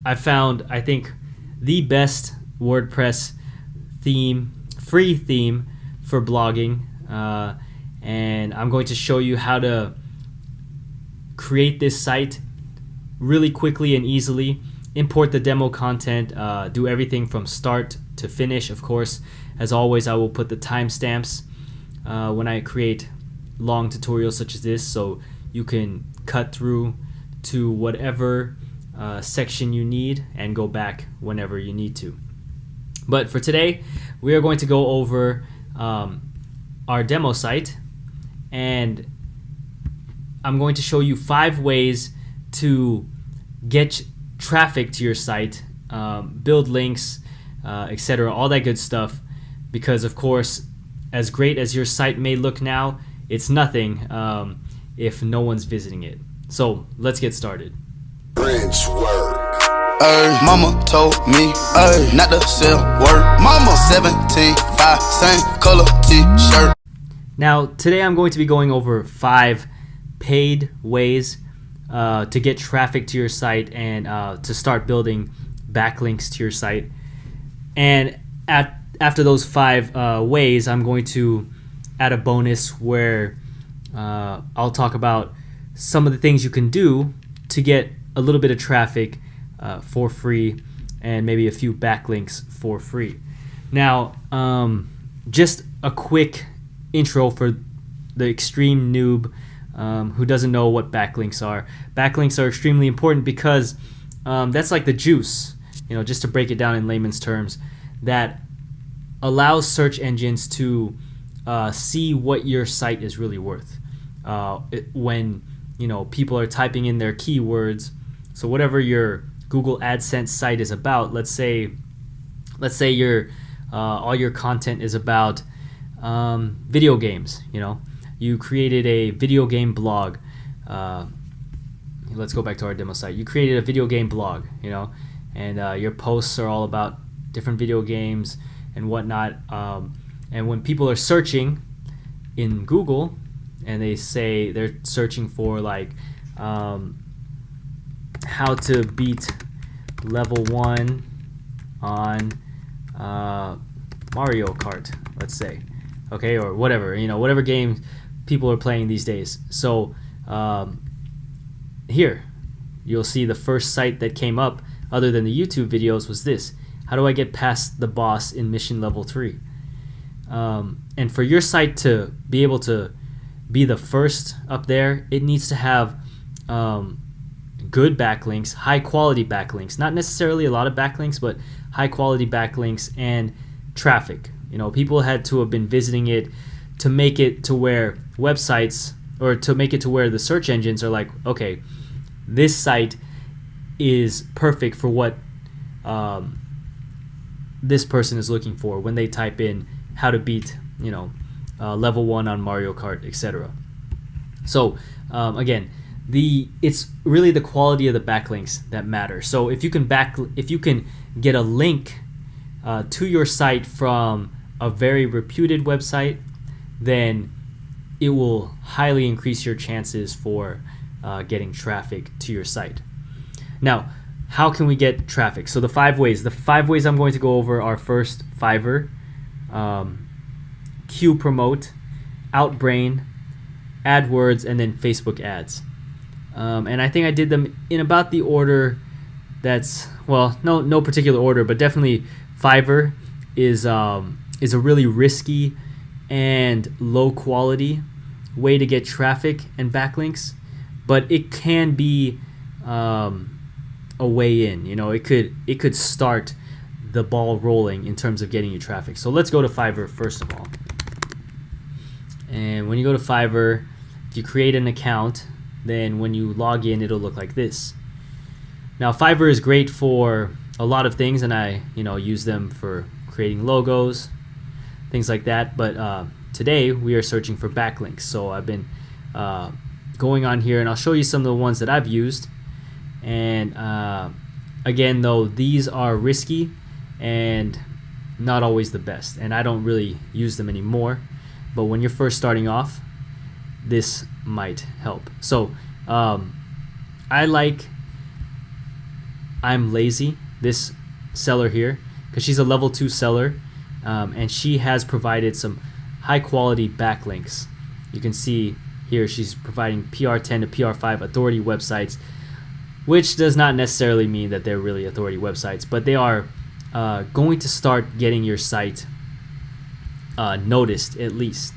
I found, I think, the best WordPress theme, free theme for blogging, and I'm going to show you how to create this site really quickly and easily, import the demo content, do everything from start to finish. Of course, as always, I will put the timestamps when I create long tutorials such as this, so you can cut through to whatever section you need and go back whenever you need to. But for today, we are going to go over our demo site, and I'm going to show you 5 ways to get traffic to your site, build links, etc., all that good stuff. Because of course, as great as your site may look now, it's nothing if no one's visiting it. So let's get started. Bridge work. Mama told me not to sell word. Mama 17, 5, same color t-shirt. Now today I'm going to be going over 5 paid ways to get traffic to your site and to start building backlinks to your site. And after those 5 ways, I'm going to add a bonus where I'll talk about some of the things you can do to get a little bit of traffic for free, and maybe a few backlinks for free. Now, just a quick intro for the extreme noob who doesn't know what backlinks are. Backlinks are extremely important because that's like the juice, just to break it down in layman's terms, that allows search engines to see what your site is really worth. When people are typing in their keywords, so whatever your Google Adsense site is about, let's say your all your content is about video games. You created a video game blog. Let's go back to our demo site. You created a video game blog, and your posts are all about different video games and whatnot. And when people are searching in Google, and they say they're searching for like how to beat level 1 on Mario Kart, let's say, okay, or whatever, whatever game people are playing these days. So here you'll see the first site that came up other than the YouTube videos was this: how do I get past the boss in mission level 3? And for your site to be able to be the first up there, it needs to have good backlinks, high quality backlinks, not necessarily a lot of backlinks, but high quality backlinks and traffic. People had to have been visiting it to make it to where websites, or to make it to where the search engines are like, okay, this site is perfect for what this person is looking for when they type in how to beat level 1 on Mario Kart, etc. So again, it's really the quality of the backlinks that matter. So if you can get a link to your site from a very reputed website, then it will highly increase your chances for getting traffic to your site. Now, how can we get traffic? So the 5 ways I'm going to go over are: first, Fiverr, Q Promote, Outbrain, AdWords, and then Facebook ads. And I think I did them in about the order that's, well, no particular order, but definitely Fiverr is a really risky and low quality way to get traffic and backlinks, but it can be a way in. It could start the ball rolling in terms of getting you traffic. So let's go to Fiverr first of all. And when you go to Fiverr, if you create an account, then when you log in, it'll look like this. Now, Fiverr is great for a lot of things, and I use them for creating logos, things like that. But today we are searching for backlinks. So I've been going on here, and I'll show you some of the ones that I've used. And again, though, these are risky and not always the best, and I don't really use them anymore. But when you're first starting off, this might help. So I like I'm Lazy, this seller here, because she's a level 2 seller, and she has provided some high quality backlinks. You can see here she's providing PR10 to PR5 authority websites, which does not necessarily mean that they're really authority websites, but they are going to start getting your site noticed at least.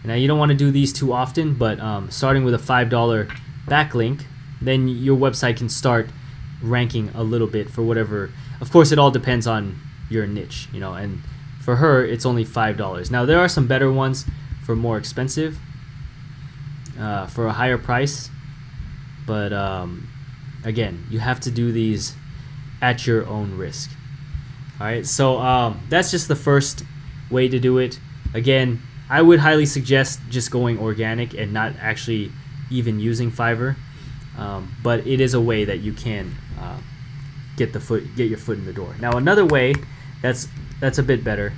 Now you don't want to do these too often, but starting with a $5 backlink, then your website can start ranking a little bit for whatever. Of course, it all depends on your niche, and for her it's only $5. Now there are some better ones for more expensive, for a higher price, but again, you have to do these at your own risk. All right, so that's just the first way to do it. Again, I would highly suggest just going organic and not actually even using Fiverr, but it is a way that you can get your foot in the door. Now another way that's a bit better,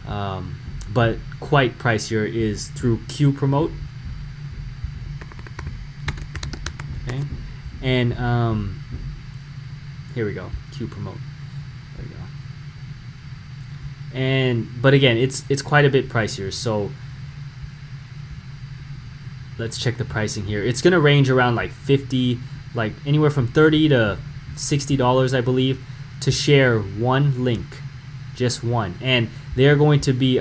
but quite pricier, is through Q Promote. Okay, and here we go, Q Promote. There we go. But again, it's quite a bit pricier. So let's check the pricing here. It's gonna range around like 50, like anywhere from $30 to $60, I believe, to share one link, just one. And they're going to be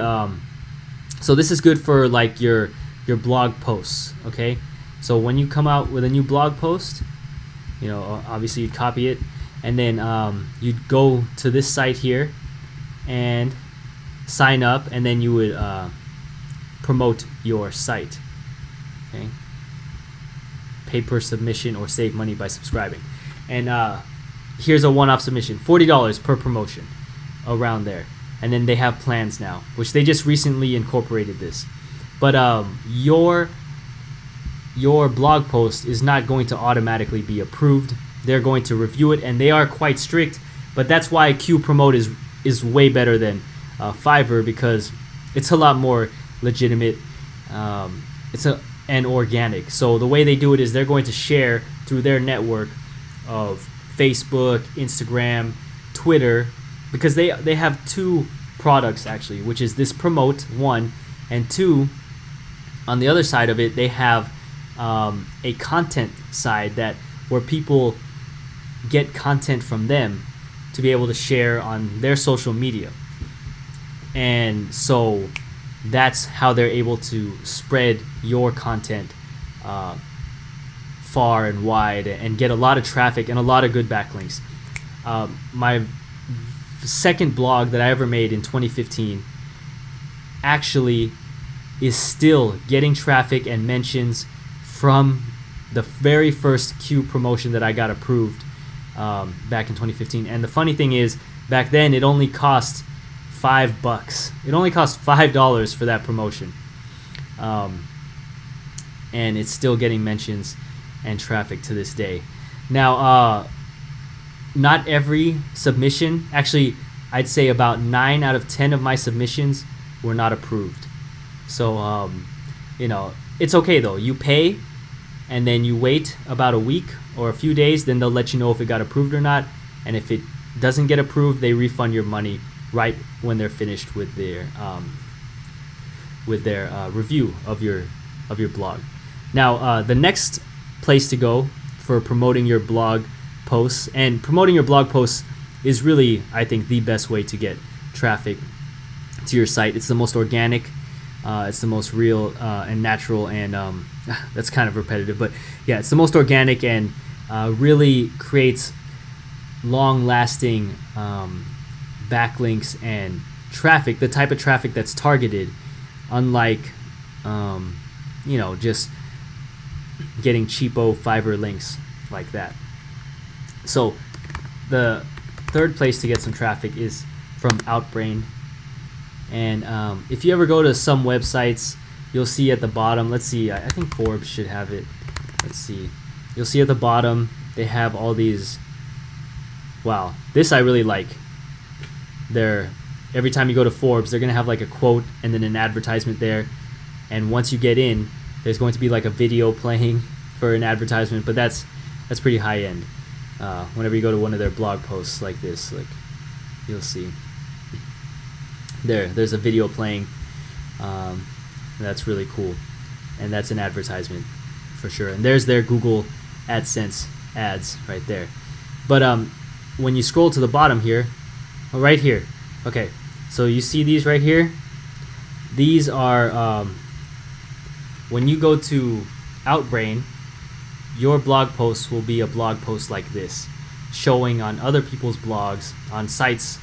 so this is good for like your blog posts. Okay, so when you come out with a new blog post, obviously you'd copy it, and then you'd go to this site here and sign up, and then you would promote your site. Okay, pay per submission or save money by subscribing. And here's a one-off submission, $40 per promotion, around there. And then they have plans now, which they just recently incorporated this. But your blog post is not going to automatically be approved. They're going to review it, and they are quite strict. But that's why Q Promote is way better than Fiverr, because it's a lot more legitimate. And organic. So the way they do it is they're going to share through their network of Facebook, Instagram, Twitter, because they have two products actually, which is this Promote, one, and two, on the other side of it, they have a content side where people get content from them to be able to share on their social media. And so that's how they're able to spread your content far and wide and get a lot of traffic and a lot of good backlinks. My second blog that I ever made in 2015 actually is still getting traffic and mentions from the very first Q promotion that I got approved back in 2015. And the funny thing is, back then it only cost $5. It only cost $5 for that promotion, and it's still getting mentions and traffic to this day. Now, not every submission, actually, I'd say about 9 out of 10 of my submissions were not approved. So, it's okay though. You pay, and then you wait about a week or a few days, then they'll let you know if it got approved or not. And if it doesn't get approved, they refund your money right when they're finished with their review of your blog. Now, the next place to go for promoting your blog posts, and promoting your blog posts is really, I think, the best way to get traffic to your site. It's the most organic, it's the most real and natural, and that's kind of repetitive, but yeah, it's the most organic and really creates long-lasting backlinks and traffic, the type of traffic that's targeted, unlike just getting cheapo Fiverr links like that. So the third place to get some traffic is from Outbrain. And if you ever go to some websites, you'll see at the bottom, let's see, I think Forbes should have it. Let's see. You'll see at the bottom, they have all these, wow, this I really like. Every time you go to Forbes, they're going to have like a quote and then an advertisement there. And once you get in, there's going to be like a video playing for an advertisement, but that's pretty high end. whenever you go to one of their blog posts like this, like you'll see there's a video playing. That's really cool, and that's an advertisement for sure. And there's their Google AdSense ads right there. But when you scroll to the bottom here, right here, okay, so you see these right here. These are when you go to Outbrain, your blog post will be a blog post like this, showing on other people's blogs on sites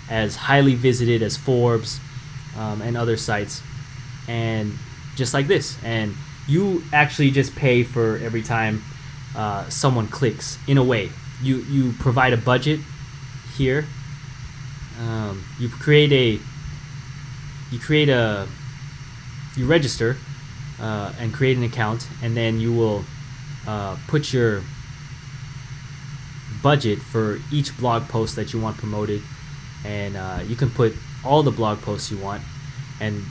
as highly visited as Forbes and other sites, and just like this. And you actually just pay for every time someone clicks. In a way, you provide a budget here. You register and create an account, and then you will put your budget for each blog post that you want promoted, and you can put all the blog posts you want, and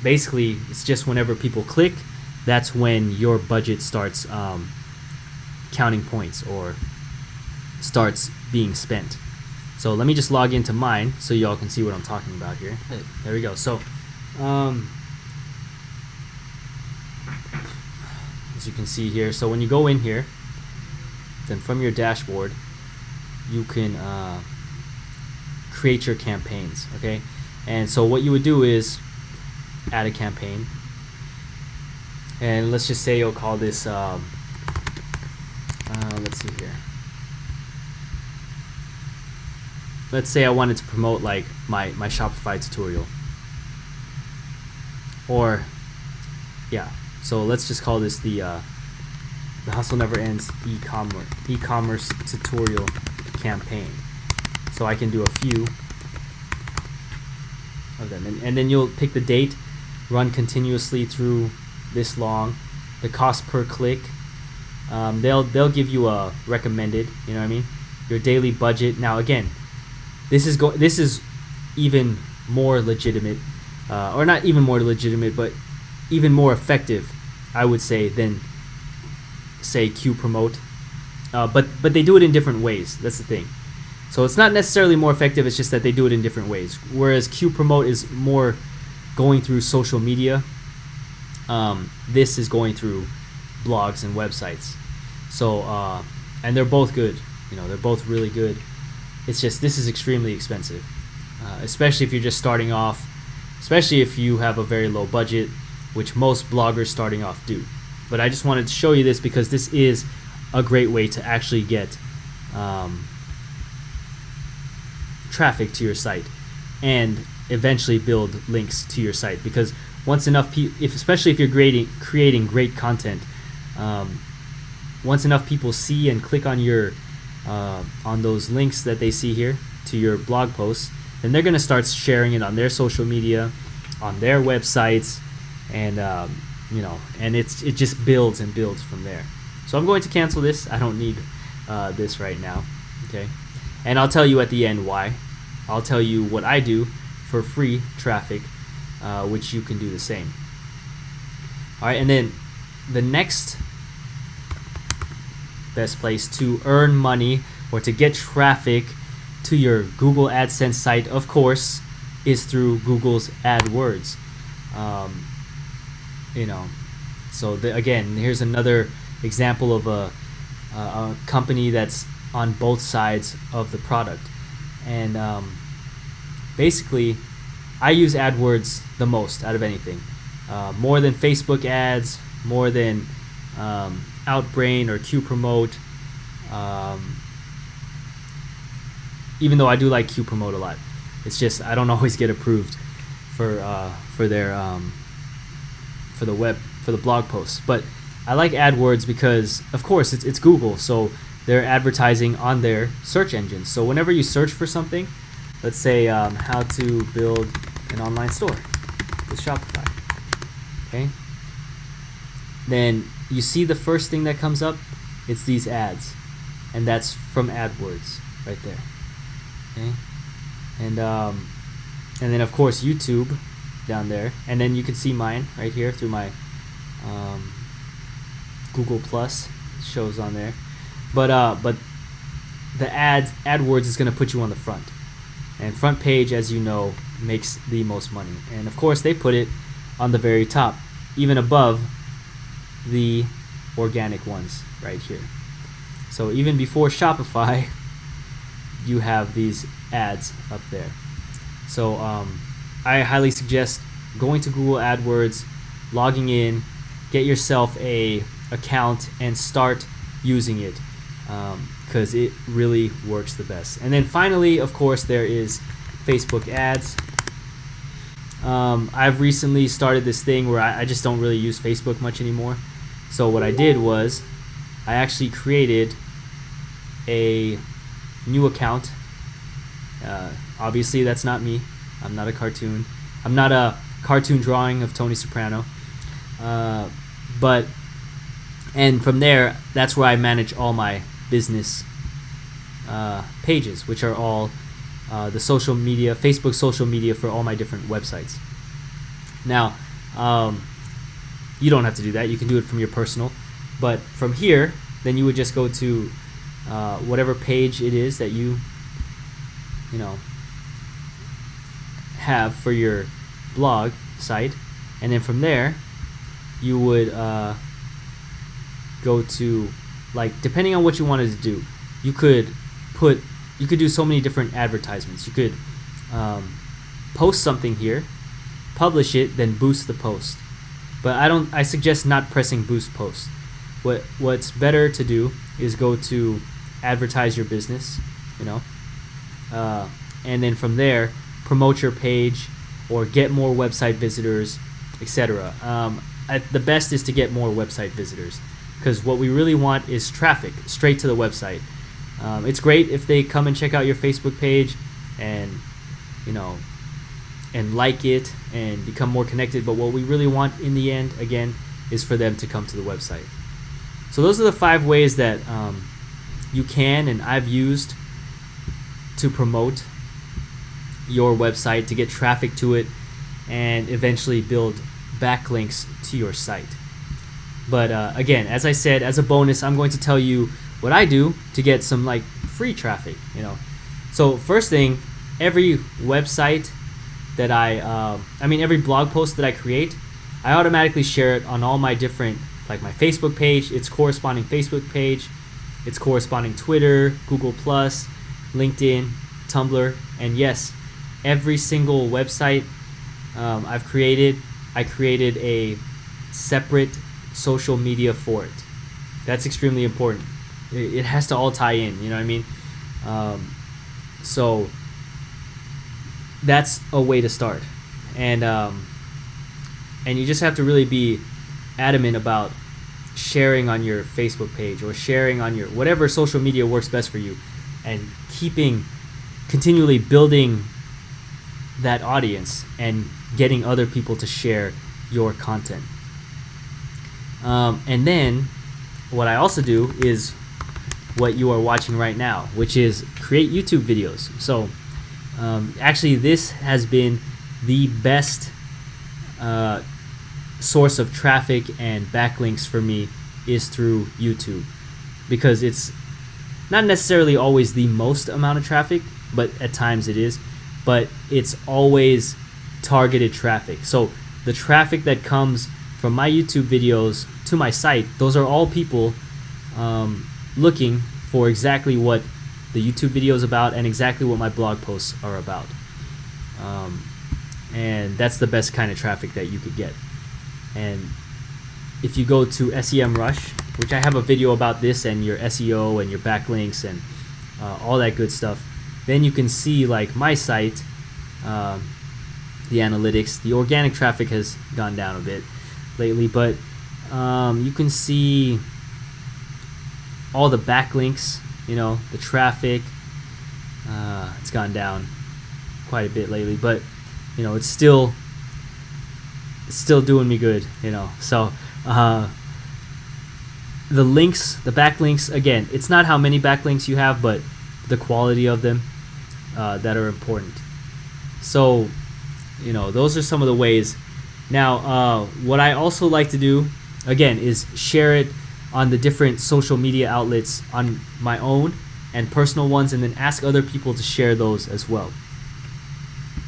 basically it's just whenever people click, that's when your budget starts counting points or starts being spent. So let me just log into mine so y'all can see what I'm talking about here. There we go. So as you can see here, so when you go in here, then from your dashboard you can create your campaigns. Okay, and so what you would do is add a campaign, and let's just say you'll call this let's see here, let's say I wanted to promote like my Shopify tutorial, or yeah, so let's just call this the Hustle Never Ends e-commerce tutorial campaign. So I can do a few of them, and then you'll pick the date, run continuously through this long, the cost per click. They'll give you a recommended, you know what I mean, your daily budget. Now again, this is even more legitimate, or not even more legitimate, but even more effective, I would say, than say Q Promote. But they do it in different ways. That's the thing. So it's not necessarily more effective. It's just that they do it in different ways. Whereas Q Promote is more going through social media. This is going through blogs and websites. So and they're both good. You know, they're both really good. It's just this is extremely expensive, especially if you're just starting off, especially if you have a very low budget, which most bloggers starting off do. But I just wanted to show you this because this is a great way to actually get traffic to your site and eventually build links to your site. Because once enough especially if you're creating great content, once enough people see and click on your on those links that they see here to your blog posts, then they're going to start sharing it on their social media, on their websites, and you know, and it just builds and builds from there. So I'm going to cancel this. I don't need this right now. Okay, and I'll tell you at the end why. I'll tell you what I do for free traffic, which you can do the same. All right, and then the next best place to earn money or to get traffic to your Google AdSense site, of course, is through Google's AdWords. You know, so again, here's another example of a company that's on both sides of the product. And basically, I use AdWords the most out of anything, more than Facebook ads, more than Outbrain or Q Promote. Even though I do like Q Promote a lot, it's just I don't always get approved for their for the blog posts. But I like AdWords because, of course, it's Google, so they're advertising on their search engines. So whenever you search for something, let's say how to build an online store with Shopify, okay, then you see the first thing that comes up, it's these ads, and that's from AdWords right there, okay, and then of course YouTube down there, and then you can see mine right here through my Google Plus shows on there, but the AdWords is going to put you on the front. And front page, as you know, makes the most money. And of course, they put it on the very top, even above the organic ones right here. So even before Shopify, you have these ads up there. So I highly suggest going to Google AdWords, logging in, get yourself a account and start using it, because it really works the best. And then finally, of course, there is Facebook ads. I've recently started this thing where I just don't really use Facebook much anymore. So what I did was I actually created a new account. Obviously, that's not me. I'm not a cartoon. I'm not a cartoon drawing of Tony Soprano. And from there, that's where I manage all my business pages, which are all the social media, Facebook social media for all my different websites. Now, you don't have to do that. You can do it from your personal. But from here, then you would just go to whatever page it is that you have for your blog site, and then from there, you would go to, like, depending on what you wanted to do, you could do so many different advertisements. You could post something here, publish it, then boost the post. But I suggest not pressing boost post. What's better to do is go to advertise your business, and then from there promote your page or get more website visitors, etc. The best is to get more website visitors, because what we really want is traffic straight to the website. It's great if they come and check out your Facebook page and and like it and become more connected, but what we really want in the end, again, is for them to come to the website. So those are the 5 ways that you can and I've used to promote your website, to get traffic to it, and eventually build backlinks to your site. But again, as I said, as a bonus, I'm going to tell you what I do to get some free traffic. So first thing, every website that every blog post that I create, I automatically share it on all my different, like my Facebook page, its corresponding Facebook page, its corresponding Twitter, Google+, LinkedIn, Tumblr, and yes, every single website I created a separate social media for it. That's extremely important. It has to all tie in, you know what I mean? So that's a way to start. And you just have to really be adamant about sharing on your Facebook page or sharing on your whatever social media works best for you, and continually building that audience and getting other people to share your content. And then what I also do is what you are watching right now, which is create YouTube videos. So actually this has been the best source of traffic and backlinks for me, is through YouTube, because it's not necessarily always the most amount of traffic, but at times it is, but it's always targeted traffic. So the traffic that comes from my YouTube videos to my site, those are all people looking for exactly what the YouTube video is about and exactly what my blog posts are about. And that's the best kind of traffic that you could get. And if you go to SEMrush, which I have a video about this and your SEO and your backlinks and all that good stuff, then you can see my site, the analytics. The organic traffic has gone down a bit lately, but you can see all the backlinks, the traffic. It's gone down quite a bit lately, but it's still doing me good, so the links, the backlinks, again, it's not how many backlinks you have, but the quality of them that are important. So those are some of the ways. Now what I also like to do, again, is share it on the different social media outlets on my own and personal ones, and then ask other people to share those as well.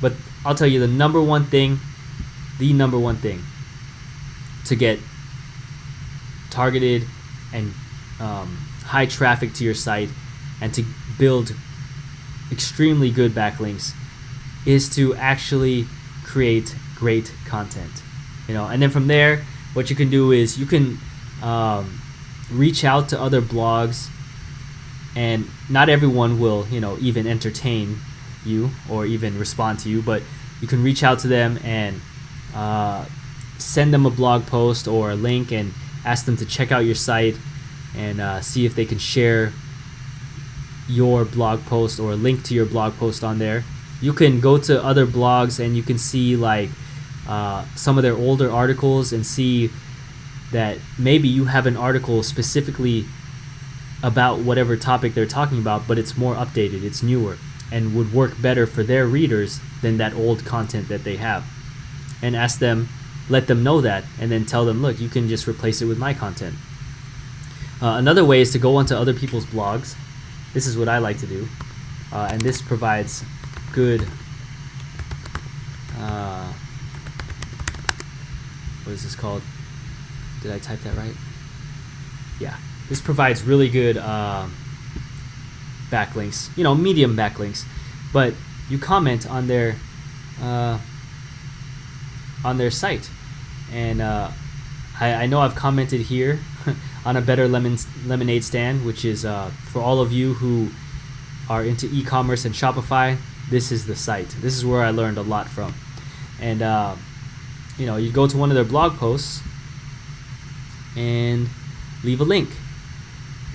But I'll tell you the number one thing to get targeted and high traffic to your site and to build extremely good backlinks is to actually create great content. And then from there, what you can do is you can reach out to other blogs, and not everyone will even entertain you or even respond to you, but you can reach out to them and send them a blog post or a link and ask them to check out your site and see if they can share your blog post or a link to your blog post on there. You can go to other blogs and you can see like some of their older articles and see that maybe you have an article specifically about whatever topic they're talking about, but it's more updated, it's newer, and would work better for their readers than that old content that they have. And ask them, let them know that, and then tell them, look, you can just replace it with my content. Another way is to go onto other people's blogs. This is what I like to do, and this provides good what is this called? Did I type that right? Yeah, this provides really good backlinks, medium backlinks, but you comment on their site, and I know I've commented here on a Better Lemonade Stand, which is for all of you who are into e-commerce and Shopify. This is the site. This is where I learned a lot from. And you go to one of their blog posts and leave a link,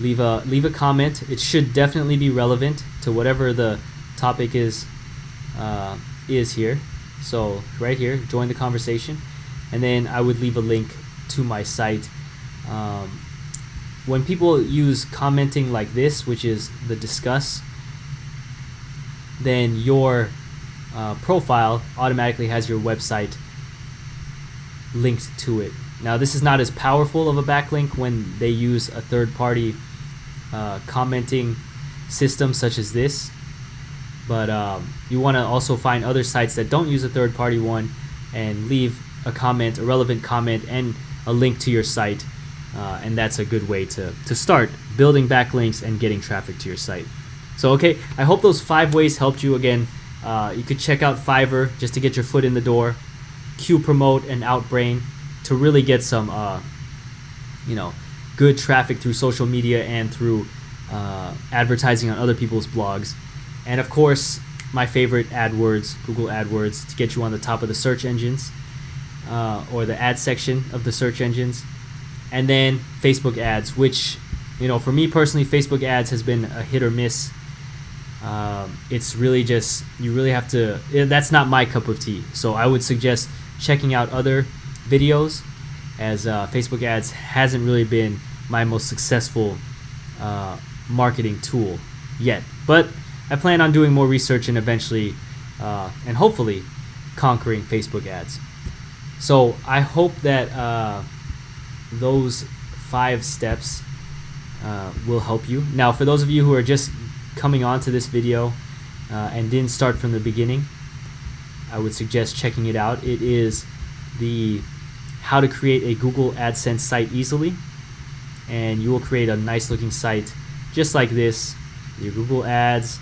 leave a comment. It should definitely be relevant to whatever the topic is here. So right here, join the conversation, and then I would leave a link to my site. When people use commenting like this, which is the discuss, then your profile automatically has your website linked to it. Now, this is not as powerful of a backlink when they use a third-party commenting system such as this, but you want to also find other sites that don't use a third-party one and leave a comment, a relevant comment, and a link to your site, and that's a good way to start building backlinks and getting traffic to your site. So okay, I hope those 5 ways helped you. Again, you could check out Fiverr just to get your foot in the door, Q Promote and Outbrain to really get some good traffic through social media and through advertising on other people's blogs. And of course, my favorite, AdWords, Google AdWords, to get you on the top of the search engines or the ad section of the search engines. And then Facebook ads, which, for me personally, Facebook ads has been a hit or miss. It's really just, you really have to, that's not my cup of tea. So I would suggest checking out other videos, as Facebook ads hasn't really been my most successful marketing tool yet. But I plan on doing more research and eventually and hopefully conquering Facebook ads. So I hope that those 5 steps will help you. Now, for those of you who are just coming onto this video and didn't start from the beginning, I would suggest checking it out. It is the how to create a Google AdSense site easily, and you will create a nice looking site just like this. Your Google Ads.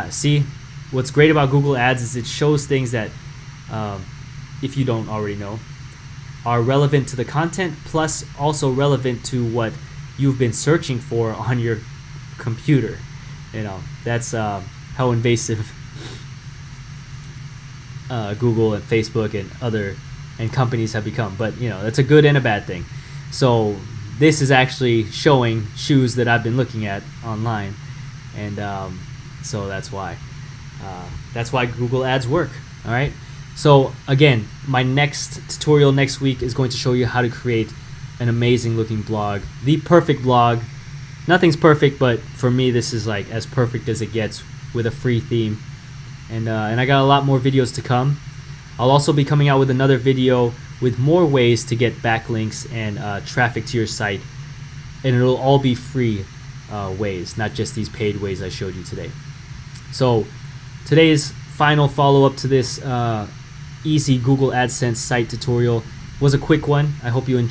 See, what's great about Google Ads is it shows things that, if you don't already know, are relevant to the content, plus also relevant to what you've been searching for on your computer. That's how invasive Google and Facebook and companies have become. But that's a good and a bad thing. So this is actually showing shoes that I've been looking at online, and so that's why Google Ads work. All right. So again, my next tutorial next week is going to show you how to create an amazing looking blog, the perfect blog. Nothing's perfect, but for me, this is like as perfect as it gets with a free theme. And I got a lot more videos to come. I'll also be coming out with another video with more ways to get backlinks and traffic to your site, and it'll all be free ways, not just these paid ways I showed you today. So today's final follow-up to this easy Google AdSense site tutorial was a quick one. I hope you enjoyed.